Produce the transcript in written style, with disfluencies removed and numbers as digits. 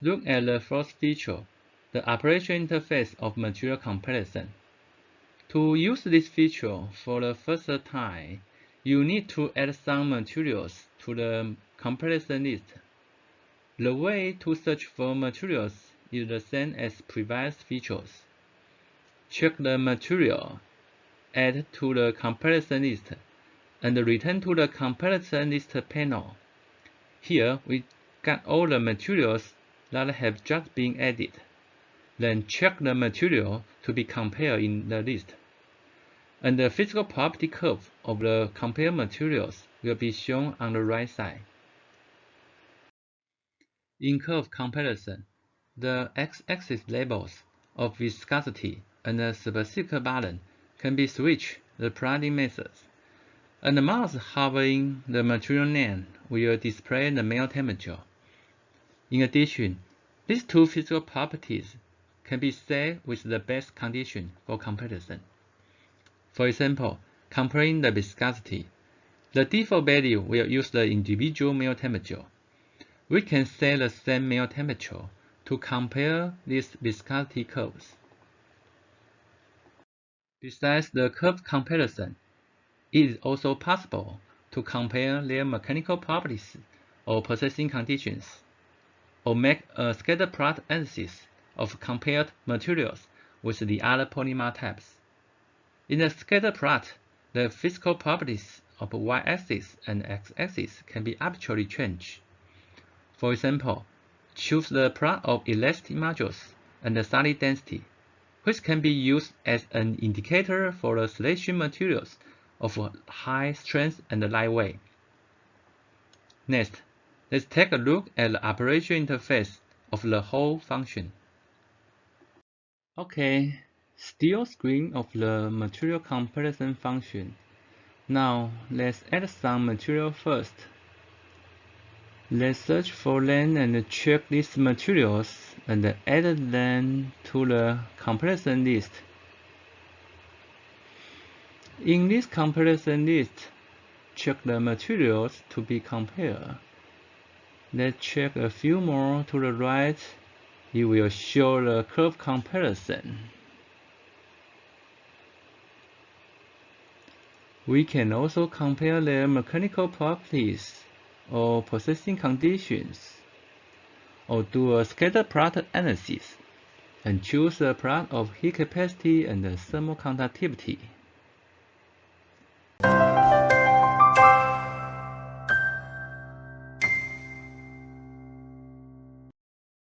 Look at the first feature, the operation interface of material comparison. To use this feature for the first time, you need to add some materials to the comparison list. The way to search for materials is the same as previous features. Check the material, add to the comparison list, and return to the comparison list panel. Here we got all the materials that have just been added. Then check the material to be compared in the list. And the physical property curve of the compared materials will be shown on the right side. In curve comparison, the x-axis labels of viscosity and the specific balance can be switched the plotting methods. And the mouse hovering the material name will display the melt temperature. In addition, these two physical properties can be set with the best condition for comparison. For example, comparing the viscosity, the default value will use the individual melt temperature. We can set the same melt temperature to compare these viscosity curves. Besides the curve comparison, it is also possible to compare their mechanical properties or processing conditions, or make a scatter plot analysis of compared materials with the other polymer types. In the scatter plot, the physical properties of y-axis and x-axis can be arbitrarily changed. For example, choose the plot of elastic modules and the solid density, which can be used as an indicator for the selection materials of high strength and lightweight. Next, let's take a look at the operation interface of the whole function. Okay, still screen of the material comparison function. Now, let's add some material first. Let's search for them and check these materials and add them to the comparison list. In this comparison list, check the materials to be compared. Let's check a few more to the right. It will show the curve comparison. We can also compare their mechanical properties or processing conditions, or do a scatter plot analysis and choose a plot of heat capacity and thermal conductivity.